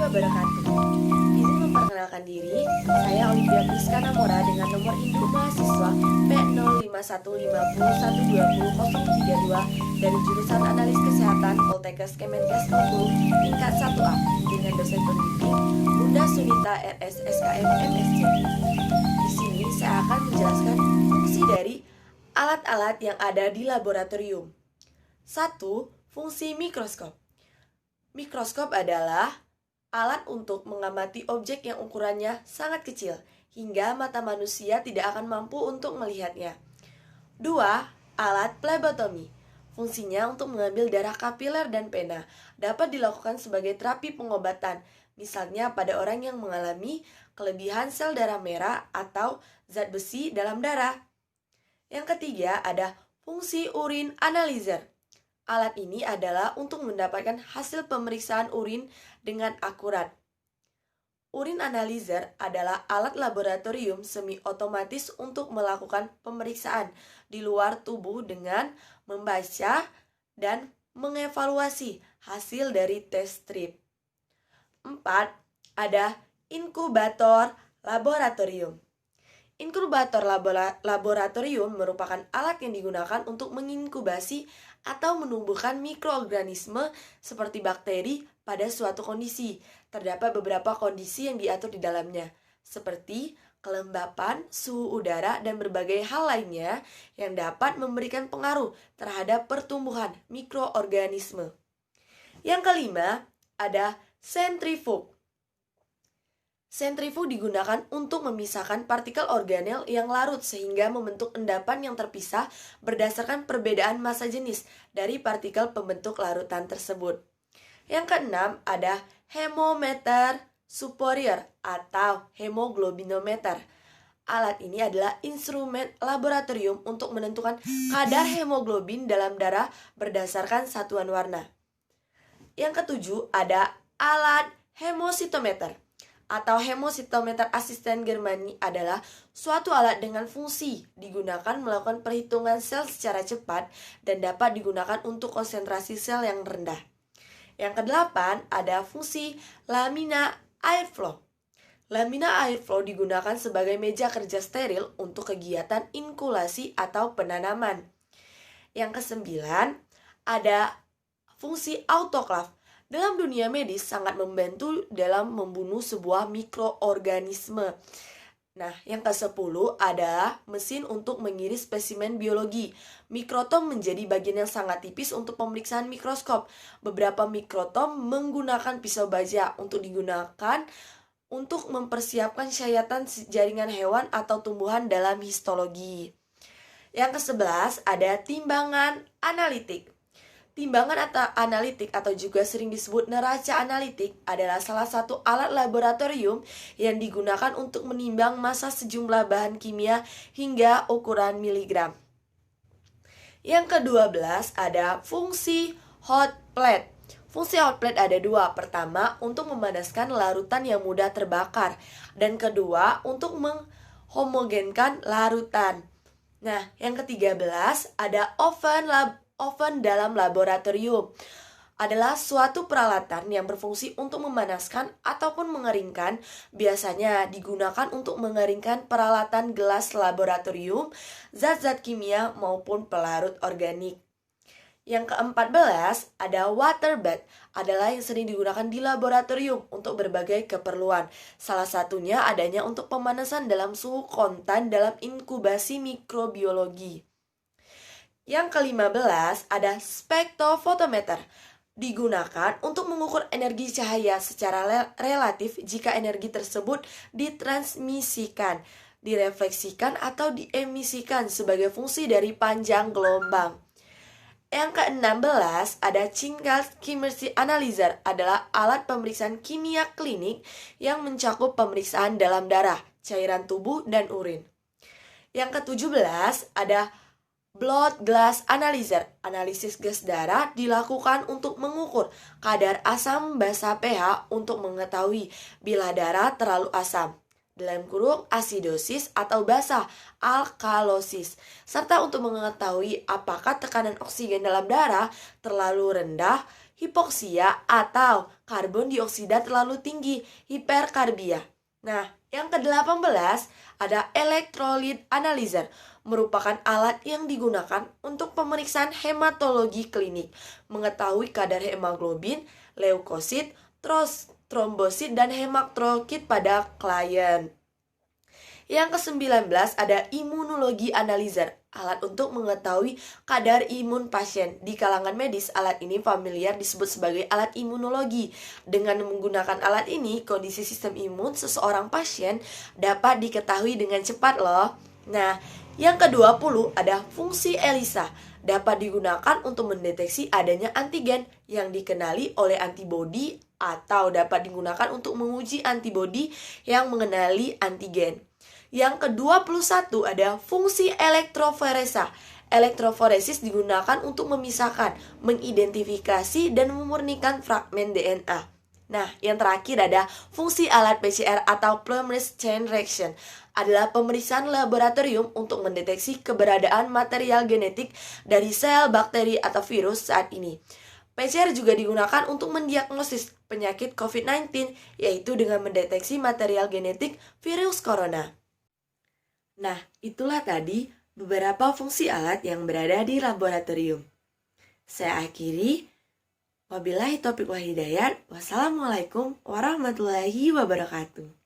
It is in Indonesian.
wabarakatuh. Izin memperkenalkan diri, saya Olivia Priska Namora dengan nomor induk mahasiswa P05150120032 dari jurusan Analis Kesehatan Poltekkes Kemenkes Bengkulu tingkat 1A dengan dosen pembimbing Bunda Sunita RS SKM MSc. Di sini saya akan menjelaskan fungsi dari alat-alat yang ada di laboratorium. 1. Fungsi mikroskop. Mikroskop adalah alat untuk mengamati objek yang ukurannya sangat kecil, hingga mata manusia tidak akan mampu untuk melihatnya. 2. Alat plebotomi. Fungsinya untuk mengambil darah kapiler dan pena, dapat dilakukan sebagai terapi pengobatan, misalnya pada orang yang mengalami kelebihan sel darah merah atau zat besi dalam darah. Yang ketiga ada fungsi urin analyzer. Alat ini adalah untuk mendapatkan hasil pemeriksaan urin dengan akurat. Urin analyzer adalah alat laboratorium semi-otomatis untuk melakukan pemeriksaan di luar tubuh dengan membaca dan mengevaluasi hasil dari tes strip. 4. Ada inkubator laboratorium. Inkubator laboratorium merupakan alat yang digunakan untuk menginkubasi atau menumbuhkan mikroorganisme seperti bakteri pada suatu kondisi. Terdapat beberapa kondisi yang diatur di dalamnya, seperti kelembapan, suhu udara, dan berbagai hal lainnya yang dapat memberikan pengaruh terhadap pertumbuhan mikroorganisme. Yang kelima, ada sentrifug. Sentrifug digunakan untuk memisahkan partikel organel yang larut sehingga membentuk endapan yang terpisah berdasarkan perbedaan massa jenis dari partikel pembentuk larutan tersebut. Yang keenam ada hemometer superior atau hemoglobinometer. Alat ini adalah instrumen laboratorium untuk menentukan kadar hemoglobin dalam darah berdasarkan satuan warna. Yang ketujuh ada alat hemositometer atau hemositometer asisten Germani adalah suatu alat dengan fungsi digunakan melakukan perhitungan sel secara cepat dan dapat digunakan untuk konsentrasi sel yang rendah. Yang kedelapan ada fungsi lamina airflow. Lamina airflow digunakan sebagai meja kerja steril untuk kegiatan inkulasi atau penanaman. Yang kesembilan ada fungsi autoklaf. Dalam dunia medis sangat membantu dalam membunuh sebuah mikroorganisme. Nah, yang ke-10 ada mesin untuk mengiris spesimen biologi. Mikrotom menjadi bagian yang sangat tipis untuk pemeriksaan mikroskop. Beberapa mikrotom menggunakan pisau baja untuk digunakan untuk mempersiapkan syayatan jaringan hewan atau tumbuhan dalam histologi. Yang ke-11 ada timbangan analitik. Timbangan atau analitik atau juga sering disebut neraca analitik adalah salah satu alat laboratorium yang digunakan untuk menimbang massa sejumlah bahan kimia hingga ukuran miligram. Yang ke-12 ada fungsi hot plate. Fungsi hot plate ada dua. Pertama, untuk memanaskan larutan yang mudah terbakar. Dan kedua, untuk menghomogenkan larutan. Nah, yang ke-13 ada oven dalam laboratorium adalah suatu peralatan yang berfungsi untuk memanaskan ataupun mengeringkan. Biasanya digunakan untuk mengeringkan peralatan gelas laboratorium, zat-zat kimia maupun pelarut organik. Yang ke-14 ada water bath, adalah yang sering digunakan di laboratorium untuk berbagai keperluan. Salah satunya adanya untuk pemanasan dalam suhu kontan dalam inkubasi mikrobiologi. Yang ke-15 ada spektrofotometer. Digunakan untuk mengukur energi cahaya secara relatif jika energi tersebut ditransmisikan, direfleksikan atau diemisikan sebagai fungsi dari panjang gelombang. Yang ke-16 ada Chinkal Chemistry Analyzer, adalah alat pemeriksaan kimia klinik yang mencakup pemeriksaan dalam darah, cairan tubuh, dan urin. Yang ke-17 ada blood gas analyzer. Analisis gas darah dilakukan untuk mengukur kadar asam basa pH untuk mengetahui bila darah terlalu asam, dalam kurung asidosis atau basa alkalosis, serta untuk mengetahui apakah tekanan oksigen dalam darah terlalu rendah hipoksia atau karbon dioksida terlalu tinggi, hiperkarbia. Nah, yang ke-18 ada electrolyte analyzer, merupakan alat yang digunakan untuk pemeriksaan hematologi klinik, mengetahui kadar hemoglobin, leukosit, trombosit, dan hemakrokrit pada klien. Yang ke-19 ada imunologi analyzer, alat untuk mengetahui kadar imun pasien. Di kalangan medis, alat ini familiar disebut sebagai alat imunologi. Dengan menggunakan alat ini, kondisi sistem imun seseorang pasien dapat diketahui dengan cepat loh. Nah, yang ke-20 ada fungsi ELISA, dapat digunakan untuk mendeteksi adanya antigen yang dikenali oleh antibodi atau dapat digunakan untuk menguji antibodi yang mengenali antigen. Yang ke-21 ada fungsi elektroforesa. Elektroforesis digunakan untuk memisahkan, mengidentifikasi, dan memurnikan fragmen DNA. Nah, yang terakhir ada fungsi alat PCR atau polymerase chain reaction. Adalah pemeriksaan laboratorium untuk mendeteksi keberadaan material genetik dari sel, bakteri, atau virus saat ini. PCR juga digunakan untuk mendiagnosis penyakit COVID-19, yaitu dengan mendeteksi material genetik virus corona. Nah, itulah tadi beberapa fungsi alat yang berada di laboratorium. Saya akhiri. Wabillahi taufiq wal hidayah. Wassalamualaikum warahmatullahi wabarakatuh.